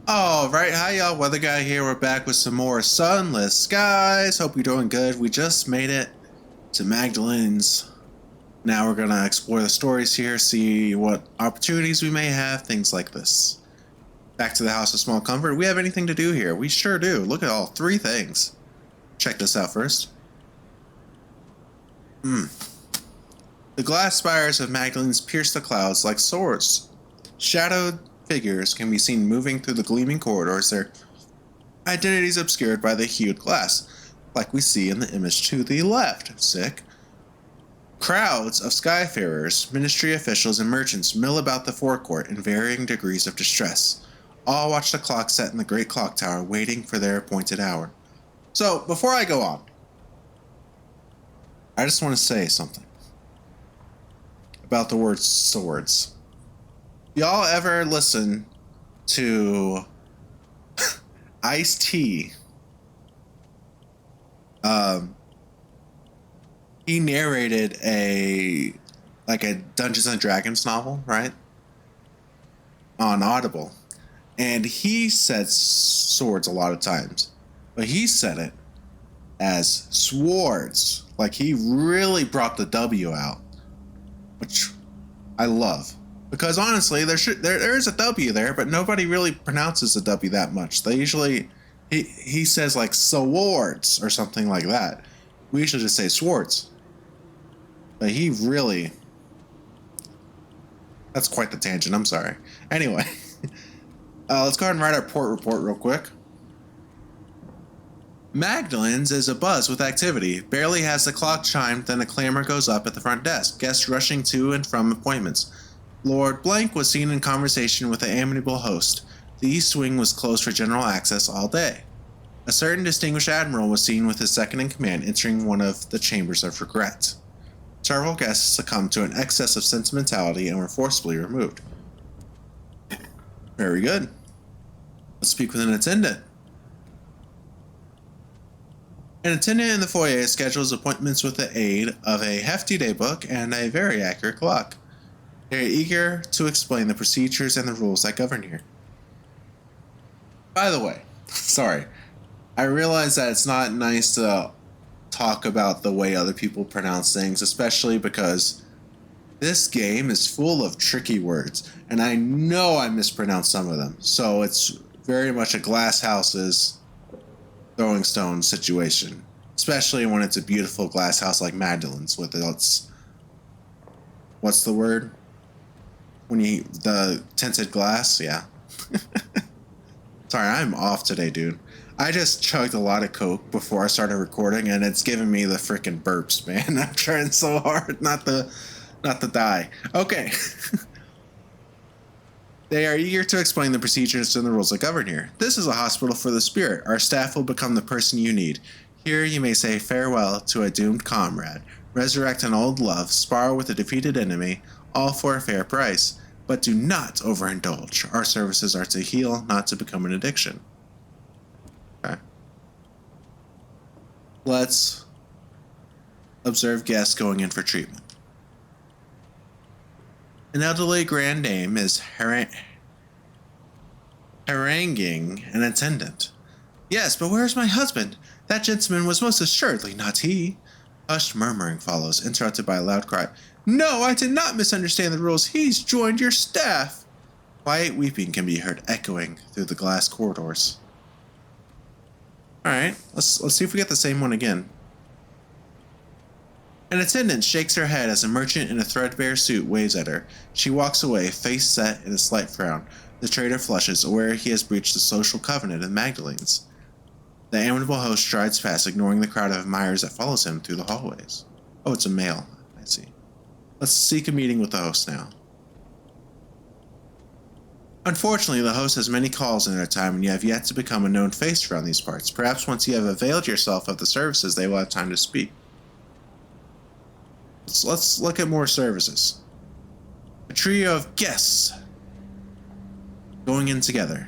Alright, hi y'all, Weather Guy here. We're back with some more Sunless. Guys, hope you're doing good. We just made it to Magdalene's. Now we're gonna explore the stories here, see what opportunities we may have, things like this. Back to the House of Small Comfort. We have anything to do here? We sure do. Look at all three things. Check this out first. The glass spires of Magdalene's pierce the clouds like swords. Shadowed figures can be seen moving through the gleaming corridors, their identities obscured by the hued glass, like we see in the image to the left. Sick. Crowds of skyfarers, ministry officials, and merchants mill about the forecourt in varying degrees of distress. All watch the clock set in the great clock tower, waiting for their appointed hour. So, before I go on, I just want to say something about the word swords. Y'all ever listen to Ice-T? He narrated a Dungeons and Dragons novel, right? On Audible. And he said swords a lot of times. But he said it as swords. Like he really brought the W out. Which I love. Because honestly, there is a W there, but nobody really pronounces the W that much. They usually, he says like swords or something like that. We usually just say swords. But he really, that's quite the tangent, I'm sorry. Anyway, let's go ahead and write our port report real quick. Magdalene's is abuzz with activity. Barely has the clock chimed, then a clamor goes up at the front desk. Guests rushing to and from appointments. Lord Blank was seen in conversation with the amiable host. The East Wing was closed for general access all day. A certain distinguished admiral was seen with his second-in-command entering one of the chambers of regret. Several guests succumbed to an excess of sentimentality and were forcibly removed. Very good. Let's speak with an attendant. An attendant in the foyer schedules appointments with the aid of a hefty daybook and a very accurate clock. They are eager to explain the procedures and the rules that govern here. By the way, sorry, I realize that it's not nice to talk about the way other people pronounce things, especially because this game is full of tricky words, and I know I mispronounced some of them, so it's very much a glass houses throwing stones situation, especially when it's a beautiful glass house like Magdalene's with its, what's the word? The tinted glass, yeah. Sorry, I'm off today, dude. I just chugged a lot of Coke before I started recording, and it's giving me the freaking burps, man. I'm trying so hard not to die. Okay. They are eager to explain the procedures and the rules that govern here. This is a hospital for the spirit. Our staff will become the person you need. Here you may say farewell to a doomed comrade, resurrect an old love, spar with a defeated enemy, all for a fair price. But do not overindulge. Our services are to heal, not to become an addiction. Okay. Let's observe guests going in for treatment. An elderly grand dame is haranguing an attendant. Yes, but where is my husband? That gentleman was most assuredly not he. Hushed murmuring follows, interrupted by a loud cry. No, I did not misunderstand the rules. He's joined your staff. Quiet weeping can be heard echoing through the glass corridors. Alright, let's see if we get the same one again. An attendant shakes her head as a merchant in a threadbare suit waves at her. She walks away, face set in a slight frown. The trader flushes, aware he has breached the social covenant of Magdalene's. The amiable host strides past, ignoring the crowd of admirers that follows him through the hallways. Oh, it's a male. I see. Let's seek a meeting with the host now. Unfortunately, the host has many calls in their time, and you have yet to become a known face around these parts. Perhaps once you have availed yourself of the services, they will have time to speak. Let's look at more services. A trio of guests going in together.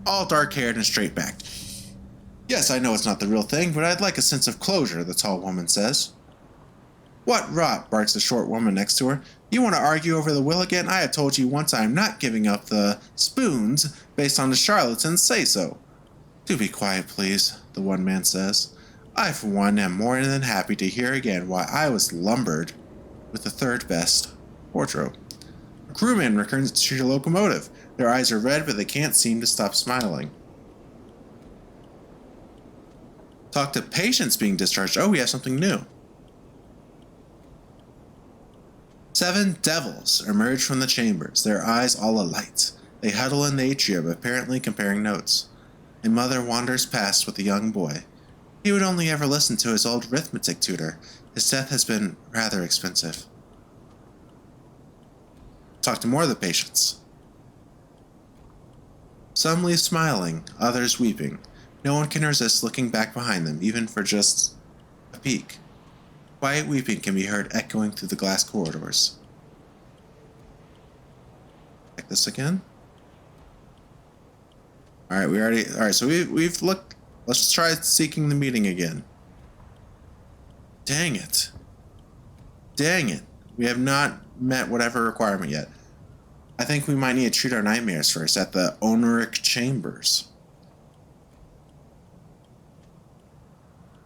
All dark-haired and straight-backed. Yes, I know it's not the real thing, but I'd like a sense of closure, the tall woman says. What rot, barks the short woman next to her. You want to argue over the will again? I have told you once I am not giving up the spoons based on the charlatans say so. Do be quiet, please, the one man says. I, for one, am more than happy to hear again why I was lumbered with the third best wardrobe. A crewman returns to your locomotive. Their eyes are red, but they can't seem to stop smiling. Talk to patients being discharged. Oh, we have something new. 7 devils emerge from the chambers, their eyes all alight. They huddle in the atrium, apparently comparing notes. A mother wanders past with a young boy. He would only ever listen to his old arithmetic tutor. His death has been rather expensive. Talk to more of the patients. Some leave smiling, others weeping. No one can resist looking back behind them, even for just a peek. Quiet weeping can be heard echoing through the glass corridors. Check this again. Alright, so we've looked. Let's try seeking the meeting again. Dang it. We have not met whatever requirement yet. I think we might need to treat our nightmares first at the Oniric Chambers.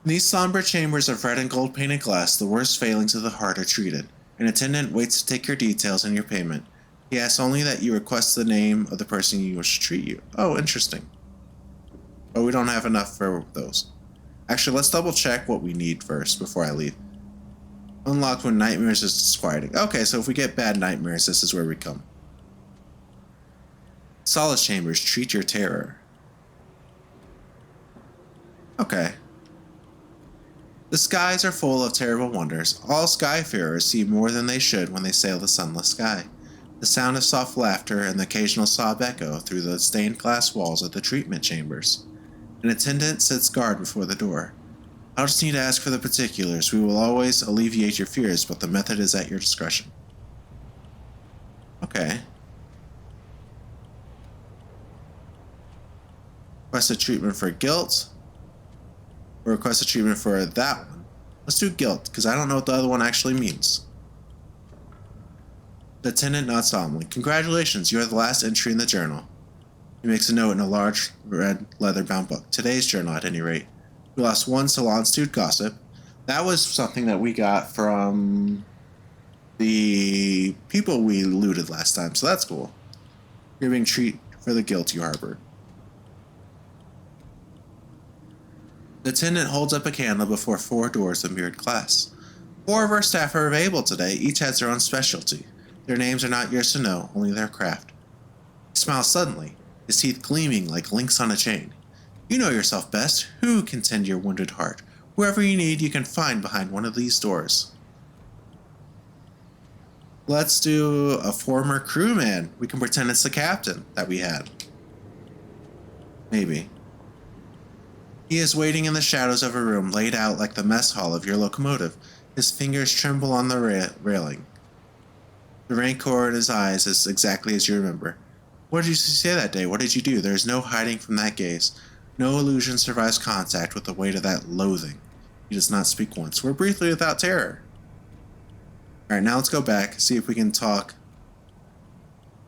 In these somber chambers of red and gold painted glass, the worst failings of the heart are treated. An attendant waits to take your details and your payment. He asks only that you request the name of the person you wish to treat you. Oh, interesting. But we don't have enough for those. Actually, let's double check what we need first before I leave. Unlocked when nightmares is disquieting. Okay, so if we get bad nightmares, this is where we come. Solace chambers, treat your terror. Okay. The skies are full of terrible wonders. All skyfarers see more than they should when they sail the sunless sky. The sound of soft laughter and the occasional sob echo through the stained glass walls of the treatment chambers. An attendant sits guard before the door. I'll just need to ask for the particulars. We will always alleviate your fears, but the method is at your discretion. Okay. Request a treatment for guilt. Or request a treatment for that one. Let's do guilt, because I don't know what the other one actually means. The attendant nods solemnly. Congratulations, you are the last entry in the journal. He makes a note in a large red leather-bound book. Today's journal, at any rate. We lost one salon stewed gossip. That was something that we got from the people we looted last time, so that's cool. You're being treated for the guilt you harbor. The attendant holds up a candle before 4 doors of mirrored glass. 4 of our staff are available today. Each has their own specialty. Their names are not yours to know, only their craft. He smiles suddenly, his teeth gleaming like links on a chain. You know yourself best. Who can tend your wounded heart? Whoever you need, you can find behind one of these doors. Let's do a former crewman. We can pretend it's the captain that we had. Maybe. He is waiting in the shadows of a room laid out like the mess hall of your locomotive. His fingers tremble on the railing. The rancor in his eyes is exactly as you remember. What did you say that day? What did you do? There is no hiding from that gaze. No illusion survives contact with the weight of that loathing. He does not speak once. We're briefly without terror. Alright, now let's go back, see if we can talk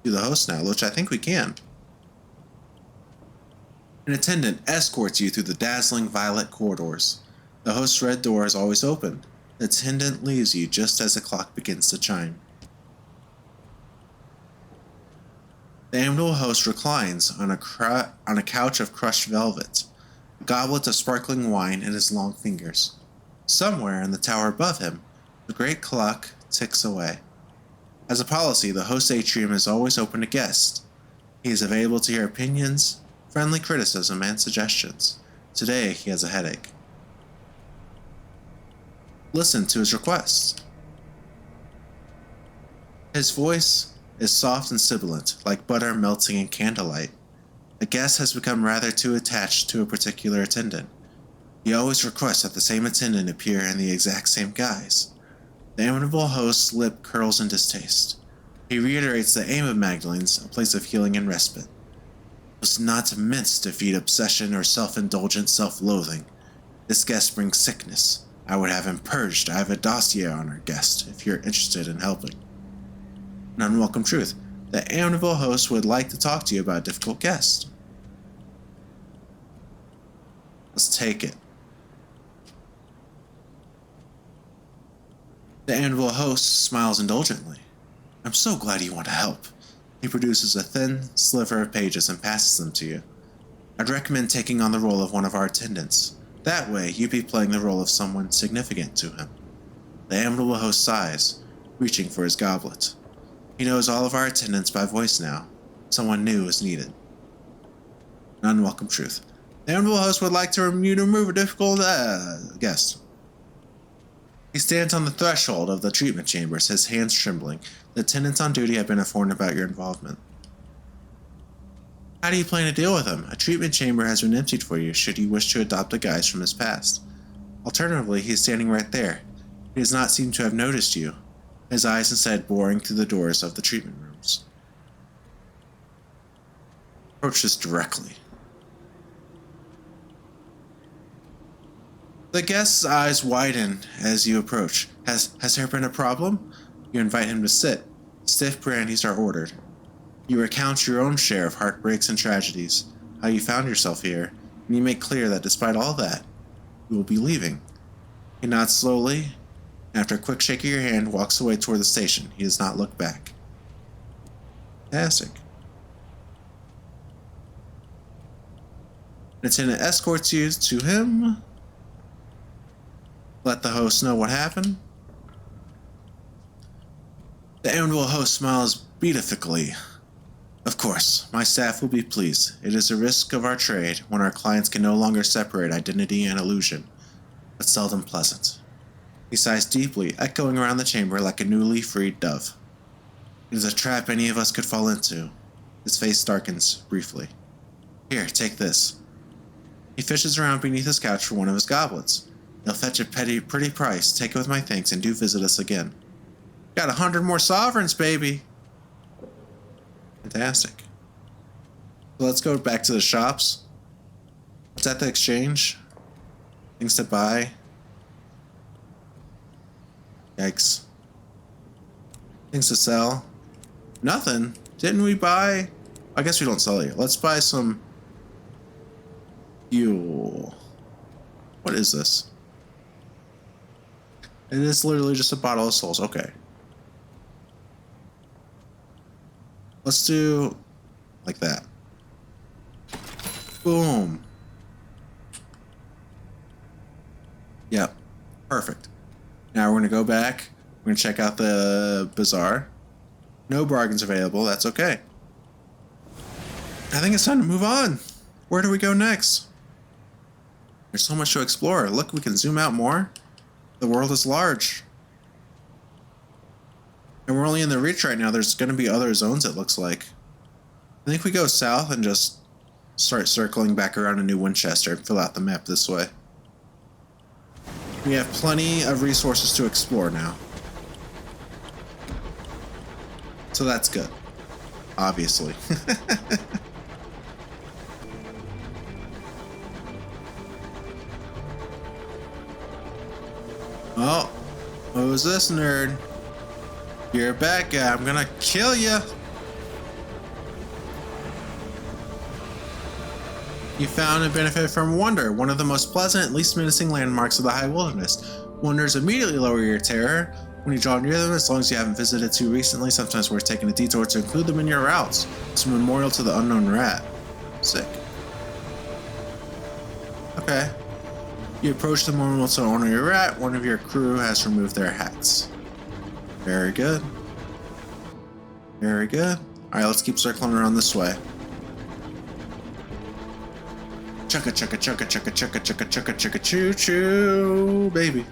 to the host now, which I think we can. An attendant escorts you through the dazzling violet corridors. The host's red door is always open. The attendant leaves you just as the clock begins to chime. The amiable host reclines on a couch of crushed velvet, a goblet of sparkling wine in his long fingers. Somewhere in the tower above him, the great clock ticks away. As a policy, the host's atrium is always open to guests. He is available to hear opinions, friendly criticism, and suggestions. Today, he has a headache. Listen to his requests. His voice is soft and sibilant, like butter melting in candlelight. The guest has become rather too attached to a particular attendant. He always requests that the same attendant appear in the exact same guise. The amiable host's lip curls in distaste. He reiterates the aim of Magdalene's, a place of healing and respite. It was not meant to feed obsession or self-indulgent self-loathing. This guest brings sickness. I would have him purged. I have a dossier on our guest, if you're interested in helping. An unwelcome truth. The amiable host would like to talk to you about a difficult guest. Let's take it. The amiable host smiles indulgently. I'm so glad you want to help. He produces a thin sliver of pages and passes them to you. I'd recommend taking on the role of one of our attendants. That way, you'd be playing the role of someone significant to him. The amiable host sighs, reaching for his goblet. He knows all of our attendants by voice now. Someone new is needed. An unwelcome truth. The amiable host would like to remove a difficult guest. He stands on the threshold of the treatment chambers, his hands trembling. The attendants on duty have been informed about your involvement. How do you plan to deal with him? A treatment chamber has been emptied for you should you wish to adopt a guise from his past. Alternatively, he is standing right there. He does not seem to have noticed you, his eyes instead boring through the doors of the treatment rooms. Approach this directly. The guest's eyes widen as you approach. Has there been a problem? You invite him to sit. Stiff brandies are ordered. You recount your own share of heartbreaks and tragedies, how you found yourself here, and you make clear that despite all that, you will be leaving. He nods slowly, and after a quick shake of your hand, walks away toward the station. He does not look back. Fantastic. An attendant escorts you to him. Let the host know what happened. The amiable host smiles beatifically. Of course, my staff will be pleased. It is a risk of our trade when our clients can no longer separate identity and illusion, but seldom pleasant. He sighs deeply, echoing around the chamber like a newly freed dove. It is a trap any of us could fall into. His face darkens briefly. Here, take this. He fishes around beneath his couch for one of his goblets. They'll fetch a pretty price. Take it with my thanks and do visit us again. Got 100 more sovereigns, baby. Fantastic. So let's go back to the shops. What's at the exchange? Things to buy. Yikes. Things to sell. Nothing. Didn't we buy? I guess we don't sell it yet. Let's buy some fuel. What is this? It is literally just a bottle of souls. Okay. Let's do like that. Boom. Yep. Perfect. Now we're going to go back. We're going to check out the bazaar. No bargains available. That's okay. I think it's time to move on. Where do we go next? There's so much to explore. Look, we can zoom out more. The world is large. And we're only in the reach right now. There's going to be other zones, it looks like. I think we go south and just start circling back around to New Winchester and fill out the map this way. We have plenty of resources to explore now. So that's good. Obviously. Oh, who's this nerd? You're a bad guy. I'm gonna kill you. You found and benefit from Wonder, one of the most pleasant, least menacing landmarks of the High Wilderness. Wonders immediately lower your terror when you draw near them, as long as you haven't visited too recently. Sometimes worth taking a detour to include them in your routes. It's a memorial to the unknown rat. Sick. Okay. You approach the memorial to honor your rat. One of your crew has removed their hats. Very good. Very good. Alright, let's keep circling around this way. Chugga chugga chugga chugga chugga chugga chugga chugga choo choo, baby.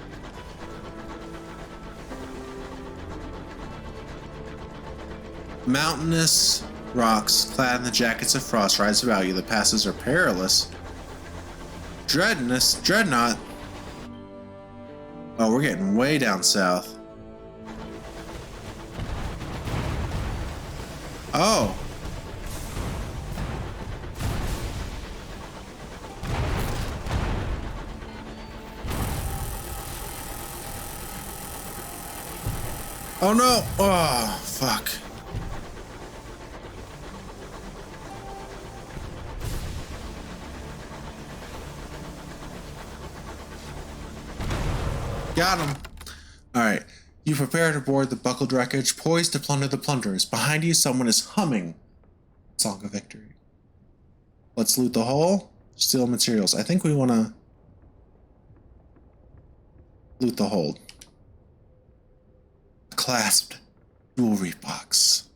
Mountainous rocks clad in the jackets of frost rise about you. The passes are perilous. Dreadnought. Oh, we're getting way down south. Oh. Oh no! Oh, fuck. Got him. Alright. You prepare to board the buckled wreckage, poised to plunder the plunderers. Behind you, someone is humming Song of Victory. Let's loot the hull, steal materials. I think we want to loot the hold. A clasped jewelry box.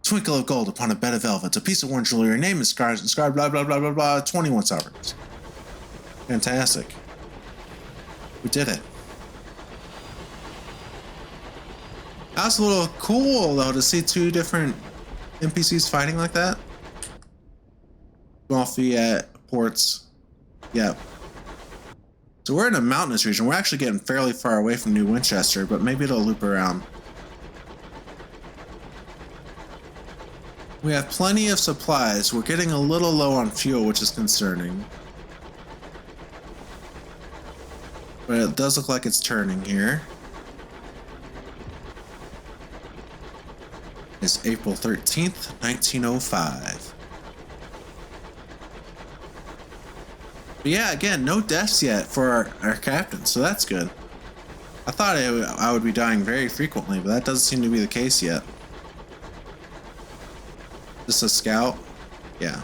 Twinkle of gold upon a bed of velvet. A piece of worn jewelry. Your name is inscribed blah blah blah blah blah. 21 sovereigns. Fantastic. We did it. That was a little cool though to see two different NPCs fighting like that. Small Fiat ports. Yep. So we're in a mountainous region. We're actually getting fairly far away from New Winchester, but maybe it'll loop around. We have plenty of supplies. We're getting a little low on fuel, which is concerning. But it does look like it's turning here. It's April 13th, 1905. But yeah, again, no deaths yet for our captain, so that's good. I thought I would be dying very frequently, but that doesn't seem to be the case yet. Just a scout? Yeah.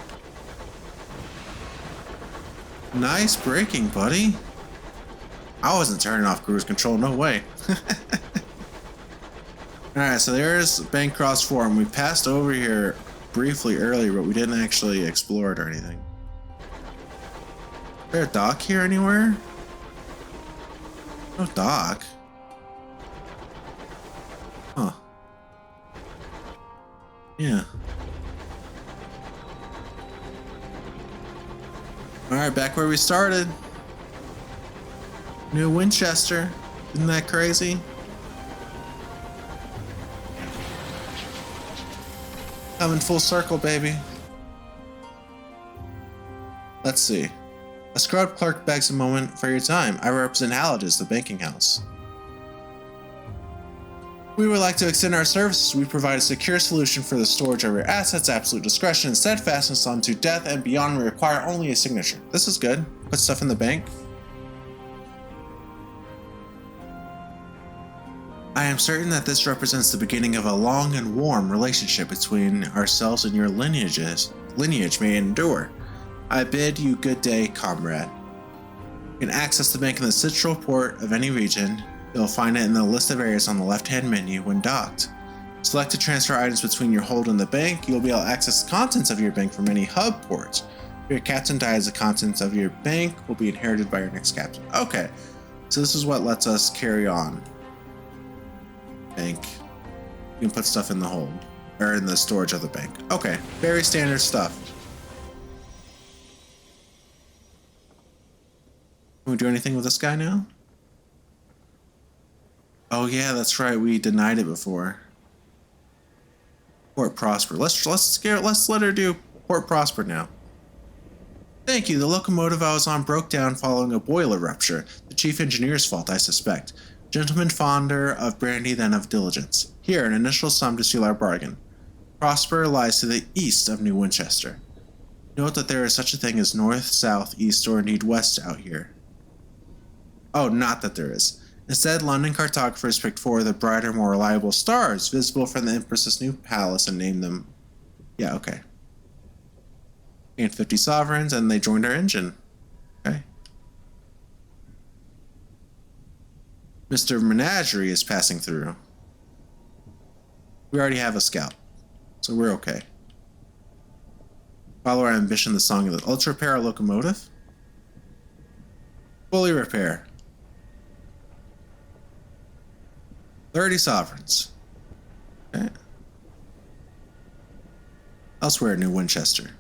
Nice braking, buddy. I wasn't turning off cruise control, no way. Alright, so there's Bancross Forum. We passed over here briefly earlier, but we didn't actually explore it or anything. Is there a dock here anywhere? No dock. Huh. Yeah. Alright, back where we started. New Winchester. Isn't that crazy? Coming full circle, baby. Let's see. A scrubbed clerk begs a moment for your time. I represent Halliday's, the banking house. We would like to extend our services. We provide a secure solution for the storage of your assets, absolute discretion, and steadfastness unto death and beyond. We require only a signature. This is good. Put stuff in the bank. I am certain that this represents the beginning of a long and warm relationship between ourselves, and your lineage may endure. I bid you good day, comrade. You can access the bank in the central port of any region. You'll find it in the list of areas on the left-hand menu when docked. Select to transfer items between your hold and the bank. You'll be able to access the contents of your bank from any hub ports. If your captain dies, the contents of your bank will be inherited by your next captain. Okay, so this is what lets us carry on. Bank. You can put stuff in the hold, or in the storage of the bank. Okay, very standard stuff. Can we do anything with this guy now? Oh yeah, that's right. We denied it before. Port Prosper. Let's let her do Port Prosper now. Thank you. The locomotive I was on broke down following a boiler rupture. The chief engineer's fault, I suspect. Gentleman fonder of brandy than of diligence. Here, an initial sum to seal our bargain. Prosper lies to the east of New Winchester. Note that there is such a thing as north, south, east, or indeed west out here. Oh, not that there is. Instead, London cartographers picked four of the brighter, more reliable stars visible from the Empress's new palace and named them. Yeah, okay. Gained 50 sovereigns, and they joined our engine. Okay. Mr. Menagerie is passing through. We already have a scout, so we're okay. Follow our ambition, the song of the Let's repair our locomotive. Fully repair. 30 sovereigns. Okay. Elsewhere in New Winchester.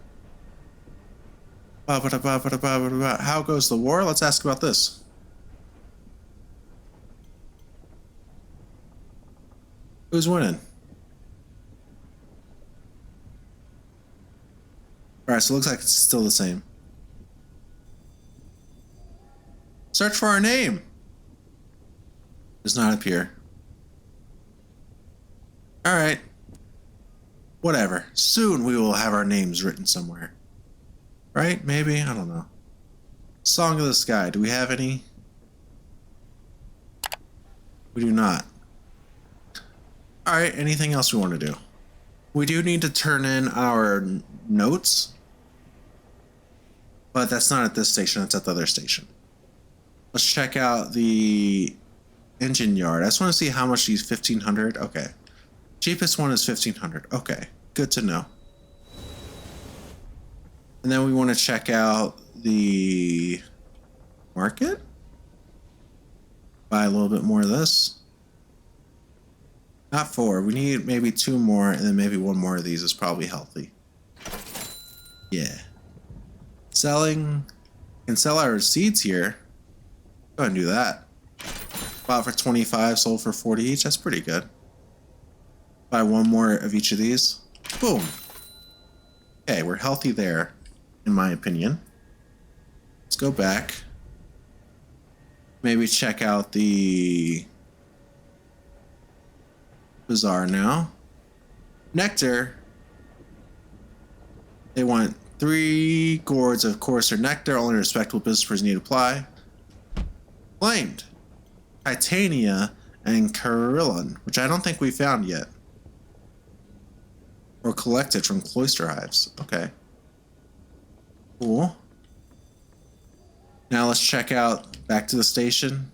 How goes the war? Let's ask about this. Who's winning? Alright, so it looks like it's still the same. Search for our name. Does not appear. Alright. Whatever. Soon we will have our names written somewhere. Right? Maybe? I don't know. Song of the Sky. Do we have any? We do not. Alright, anything else we want to do? We do need to turn in our notes. But that's not at this station, that's at the other station. Let's check out the engine yard. I just want to see how much these 1500. Okay. Cheapest one is 1500. Okay. Good to know. And then we want to check out the market. Buy a little bit more of this. Not 4. We need maybe 2 more, and then maybe 1 more of these is probably healthy. Yeah. Selling. Can sell our seeds here. Go ahead and do that. Bought for 25, sold for 40 each. That's pretty good. Buy 1 more of each of these. Boom. Okay, we're healthy there, in my opinion. Let's go back. Maybe check out the bazaar now. Nectar. They want 3 gourds of coarser nectar. Only respectable business person need apply. Claimed. Titania and Carillon, which I don't think we found yet. Or collected from cloister hives. Okay. Cool. Now let's check out back to the station.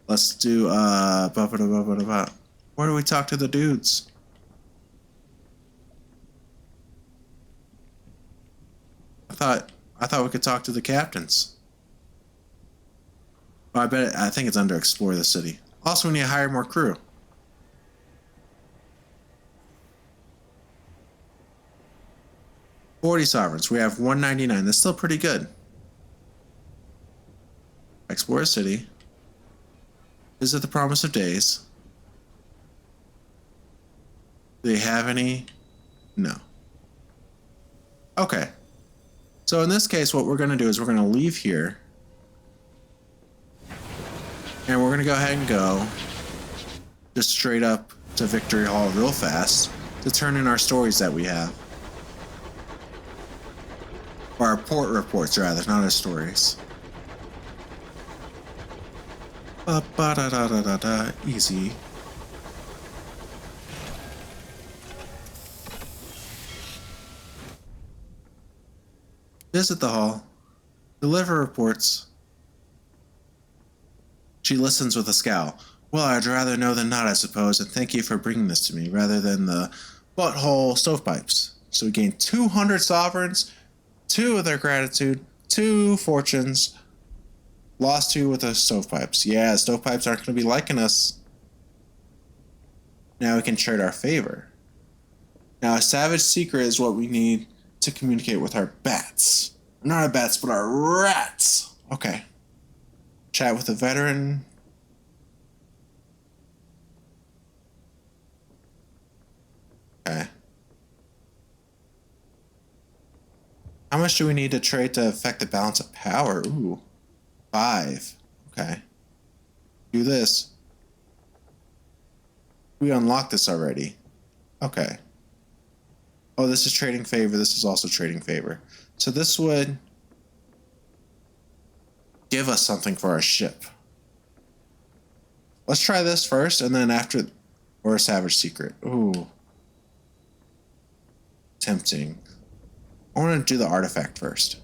Let's do where do we talk to the dudes? I thought we could talk to the captains. Oh, I think it's under explore the city. Also, we need to hire more crew. $40 sovereigns. We have 199. That's still pretty good. Explore a city. Visit the Promise of Days. Do they have any? No. Okay. So in this case, what we're going to do is we're going to leave here. And we're going to go ahead and go just straight up to Victory Hall real fast to turn in our stories that we have. Or our port reports, rather, not our stories. Easy. Visit the hall. Deliver reports. She listens with a scowl. Well, I'd rather know than not, I suppose, and thank you for bringing this to me, rather than the butthole stovepipes. So we gained 200 sovereigns, 2 of their gratitude, 2 fortunes, lost 2 with the stovepipes. Yeah, stovepipes aren't going to be liking us. Now we can trade our favor. Now, a savage secret is what we need to communicate with our bats. Not our bats, but our rats. Okay. Chat with a veteran. Okay. How much do we need to trade to affect the balance of power? Ooh. 5. Okay. Do this. We unlocked this already. Okay. Oh, this is trading favor. This is also trading favor. So this would give us something for our ship. Let's try this first, and then after, or a savage secret. Ooh. Tempting. I want to do the artifact first.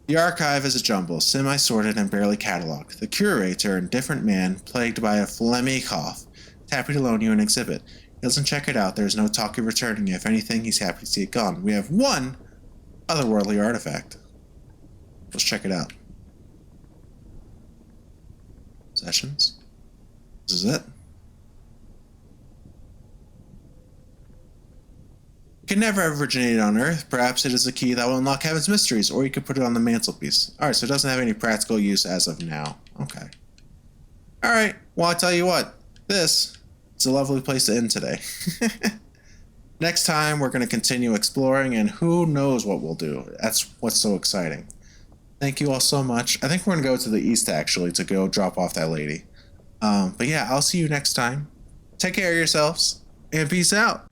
The archive is a jumble, semi-sorted and barely catalogued. The curator, an indifferent man, plagued by a phlegmy cough, is happy to loan you an exhibit. He doesn't check it out. There's no talk of returning it. If anything, he's happy to see it gone. We have 1 otherworldly artifact. Let's check it out. Sessions. This is it. It can never have originated on Earth. Perhaps it is a key that will unlock heaven's mysteries, or you could put it on the mantelpiece. Alright, so it doesn't have any practical use as of now. Okay. Alright, well, I'll tell you what. This is a lovely place to end today. Next time, we're going to continue exploring, and who knows what we'll do. That's what's so exciting. Thank you all so much. I think we're gonna go to the east actually to go drop off that lady. But yeah, I'll see you next time. Take care of yourselves and peace out.